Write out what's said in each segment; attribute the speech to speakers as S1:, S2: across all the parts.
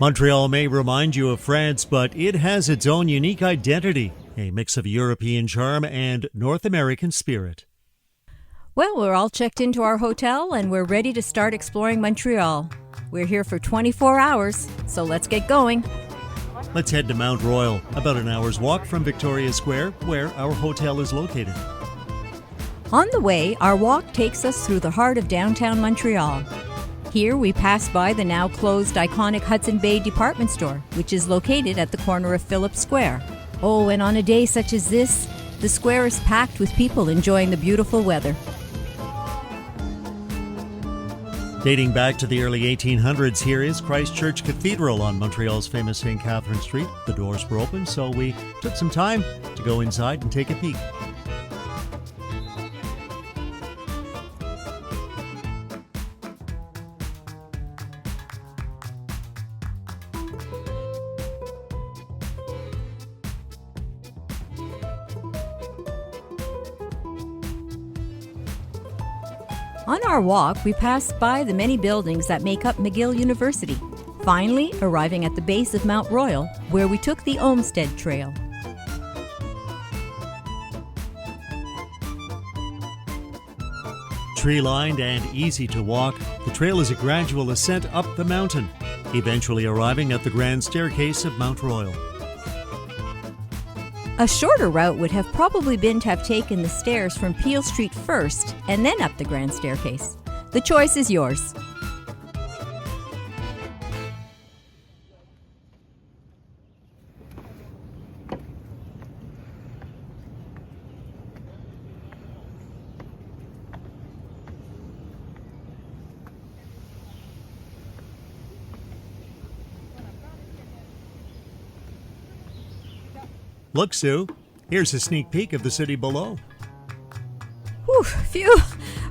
S1: Montreal may remind you of France, but it has its own unique identity, a mix of European charm and North American spirit.
S2: Well, we're all checked into our hotel and we're ready to start exploring Montreal. We're here for 24 hours, so let's get going.
S1: Let's head to Mount Royal, about an hour's walk from Victoria Square, where our hotel is located.
S2: On the way, our walk takes us through the heart of downtown Montreal. Here we pass by the now closed iconic Hudson Bay department store, which is located at the corner of Phillips Square. Oh, and on a day such as this, the square is packed with people enjoying the beautiful weather.
S1: Dating back to the early 1800s, here is Christchurch Cathedral on Montreal's famous St. Catherine Street. The doors were open, so we took some time to go inside and take a peek.
S2: On our walk, we passed by the many buildings that make up McGill University, finally arriving at the base of Mount Royal, where we took the Olmsted Trail.
S1: Tree-lined and easy to walk, the trail is a gradual ascent up the mountain, eventually arriving at the grand staircase of Mount Royal.
S2: A shorter route would have probably been to have taken the stairs from Peel Street first and then up the grand staircase. The choice is yours.
S1: Look, Sue, here's a sneak peek of the city below.
S2: Whew, phew!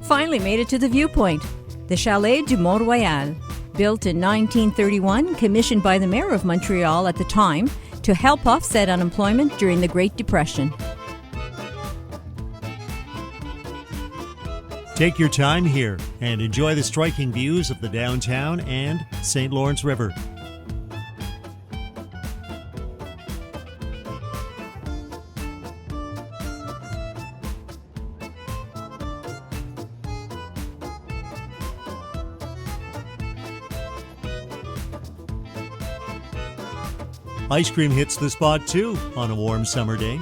S2: Finally made it to the viewpoint. The Chalet du Mont-Royal, built in 1931, commissioned by the mayor of Montreal at the time to help offset unemployment during the Great Depression.
S1: Take your time here and enjoy the striking views of the downtown and St. Lawrence River. Ice cream hits the spot too on a warm summer day.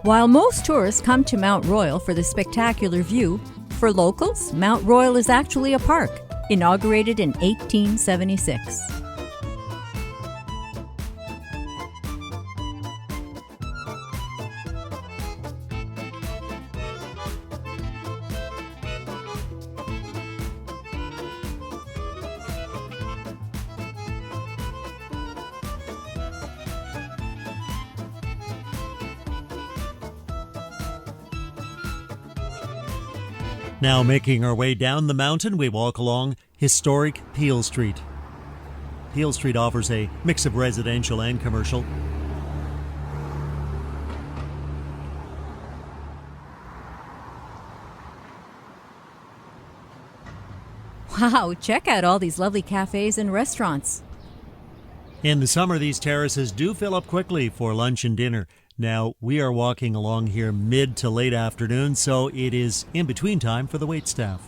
S2: While most tourists come to Mount Royal for the spectacular view, for locals, Mount Royal is actually a park, inaugurated in 1876.
S1: Now making our way down the mountain, we walk along historic Peel Street. Peel Street offers a mix of residential and commercial.
S2: Wow, check out all these lovely cafes and restaurants.
S1: In the summer, these terraces do fill up quickly for lunch and dinner. Now, we are walking along here mid to late afternoon, so it is in between time for the waitstaff.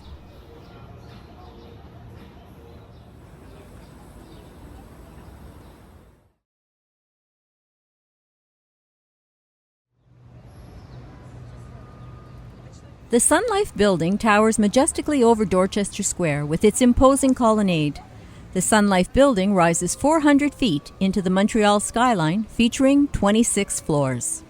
S2: The Sun Life building towers majestically over Dorchester Square with its imposing colonnade. The Sun Life building rises 400 feet into the Montreal skyline, featuring 26 floors.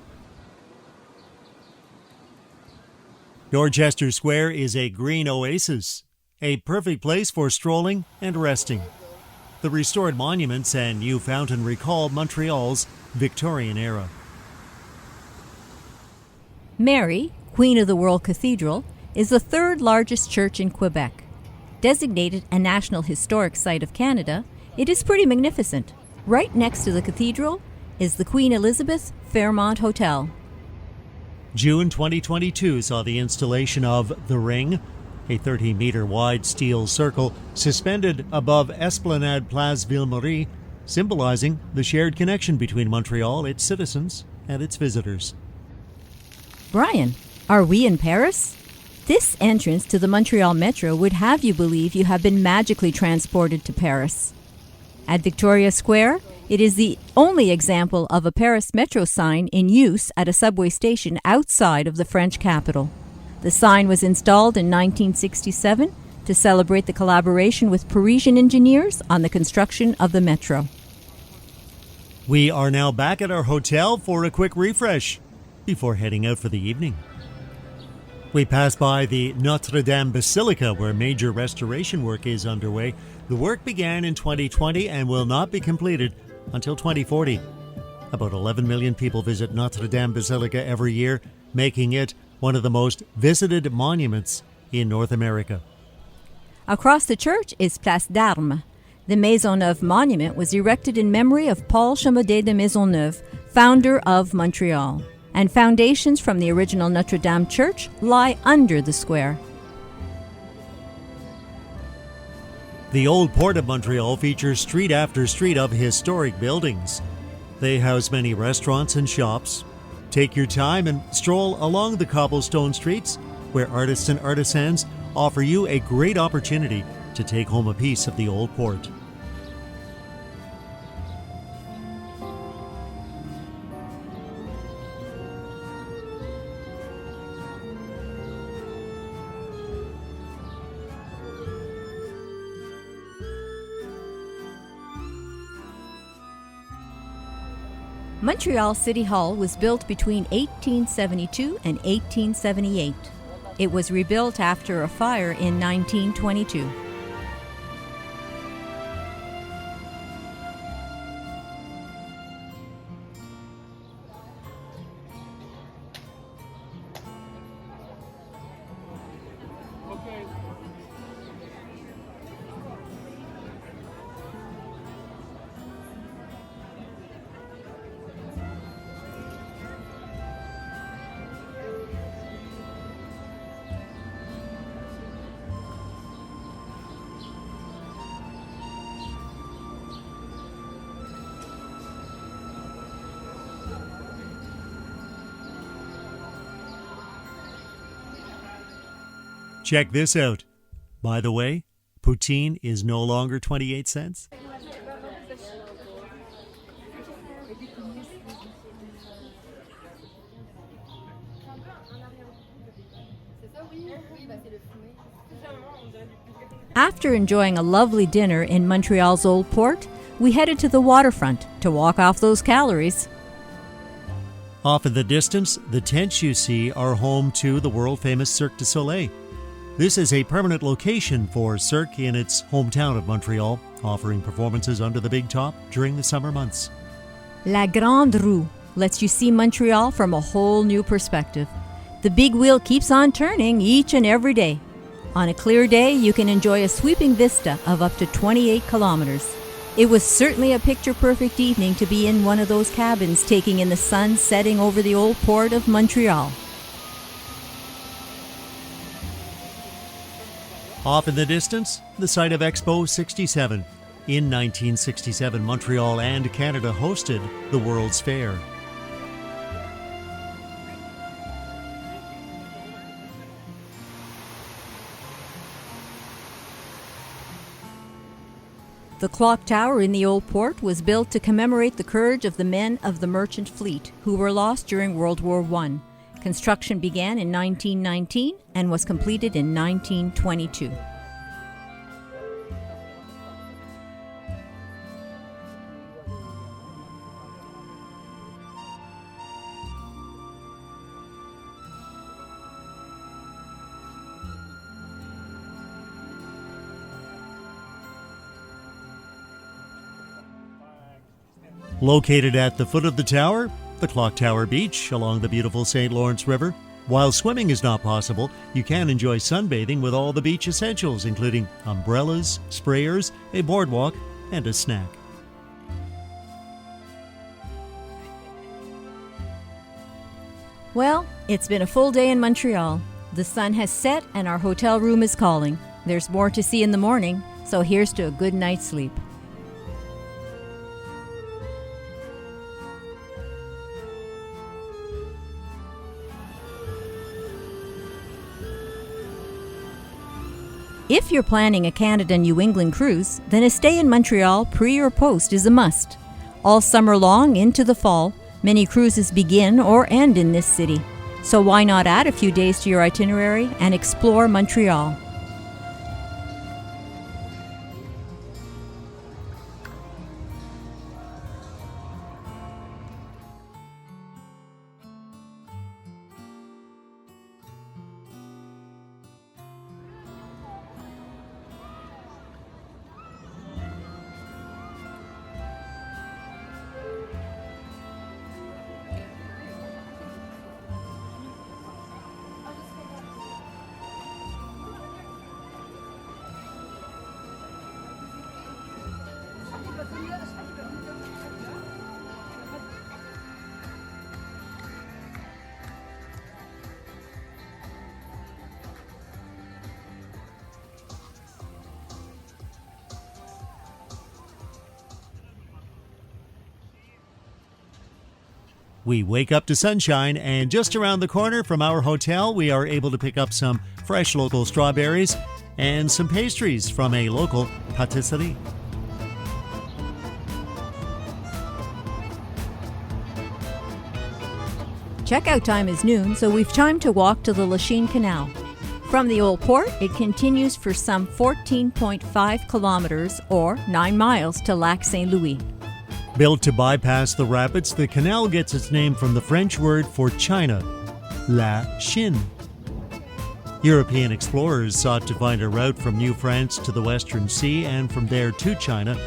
S1: Dorchester Square is a green oasis, a perfect place for strolling and resting. The restored monuments and new fountain recall Montreal's Victorian era.
S2: Mary, Queen of the World Cathedral, is the third largest church in Quebec. Designated a National Historic Site of Canada, it is pretty magnificent. Right next to the cathedral is the Queen Elizabeth Fairmont Hotel.
S1: June 2022 saw the installation of The Ring, a 30-meter wide steel circle suspended above Esplanade Place Ville-Marie, symbolizing the shared connection between Montreal, its citizens, and its visitors.
S2: Brian, are we in Paris? This entrance to the Montreal Metro would have you believe you have been magically transported to Paris. At Victoria Square, it is the only example of a Paris Metro sign in use at a subway station outside of the French capital. The sign was installed in 1967 to celebrate the collaboration with Parisian engineers on the construction of the metro.
S1: We are now back at our hotel for a quick refresh before heading out for the evening. We pass by the Notre Dame Basilica, where major restoration work is underway. The work began in 2020 and will not be completed until 2040. About 11 million people visit Notre Dame Basilica every year, making it one of the most visited monuments in North America.
S2: Across the church is Place d'Armes. The Maisonneuve monument was erected in memory of Paul Chaumaudet de Maisonneuve, founder of Montreal, and foundations from the original Notre Dame Church lie under the square.
S1: The Old Port of Montreal features street after street of historic buildings. They house many restaurants and shops. Take your time and stroll along the cobblestone streets, where artists and artisans offer you a great opportunity to take home a piece of the Old Port.
S2: Montreal City Hall was built between 1872 and 1878. It was rebuilt after a fire in 1922.
S1: Check this out. By the way, poutine is no longer 28 cents.
S2: After enjoying a lovely dinner in Montreal's Old Port, we headed to the waterfront to walk off those calories.
S1: Off in the distance, the tents you see are home to the world-famous Cirque du Soleil. This is a permanent location for Cirque in its hometown of Montreal, offering performances under the big top during the summer months.
S2: La Grande Roue lets you see Montreal from a whole new perspective. The big wheel keeps on turning each and every day. On a clear day, you can enjoy a sweeping vista of up to 28 kilometers. It was certainly a picture-perfect evening to be in one of those cabins taking in the sun setting over the Old Port of Montreal.
S1: Off in the distance, the site of Expo 67. In 1967, Montreal and Canada hosted the World's Fair.
S2: The clock tower in the Old Port was built to commemorate the courage of the men of the merchant fleet who were lost during World War I. Construction began in 1919 and was completed in 1922.
S1: Located at the foot of the tower, the Clock Tower Beach along the beautiful St. Lawrence River. While swimming is not possible, you can enjoy sunbathing with all the beach essentials, including umbrellas, sprayers, a boardwalk, and a snack.
S2: Well, it's been a full day in Montreal. The sun has set and our hotel room is calling. There's more to see in the morning, so here's to a good night's sleep. If you're planning a Canada-New England cruise, then a stay in Montreal pre or post is a must. All summer long into the fall, many cruises begin or end in this city. So why not add a few days to your itinerary and explore Montreal?
S1: We wake up to sunshine, and just around the corner from our hotel, we are able to pick up some fresh local strawberries and some pastries from a local patisserie.
S2: Checkout time is noon, so we've time to walk to the Lachine Canal. From the old port, it continues for some 14.5 kilometers or 9 miles to Lac Saint-Louis.
S1: Built to bypass the rapids, the canal gets its name from the French word for China, Lachine. European explorers sought to find a route from New France to the Western Sea and from there to China,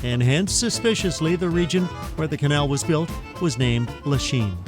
S1: and hence, suspiciously, the region where the canal was built was named Lachine.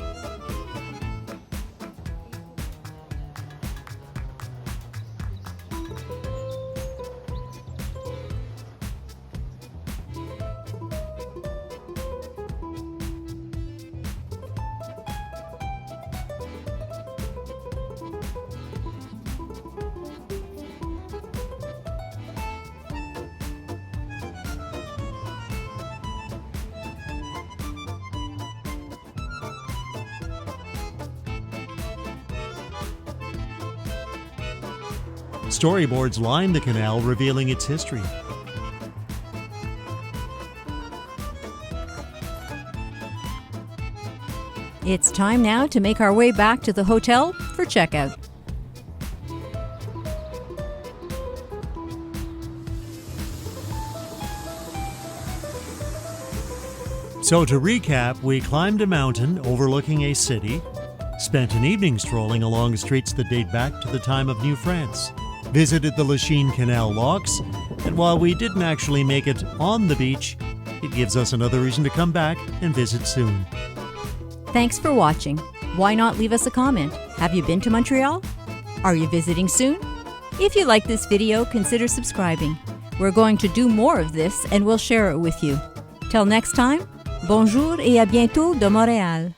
S1: Storyboards line the canal, revealing its history.
S2: It's time now to make our way back to the hotel for checkout.
S1: So to recap, we climbed a mountain overlooking a city, spent an evening strolling along streets that date back to the time of New France, visited the Lachine Canal locks, and while we didn't actually make it on the beach, it gives us another reason to come back and visit soon.
S2: Thanks for watching. Why not leave us a comment? Have you been to Montreal? Are you visiting soon? If you like this video, consider subscribing. We're going to do more of this and we'll share it with you. Till next time, bonjour et à bientôt de Montréal.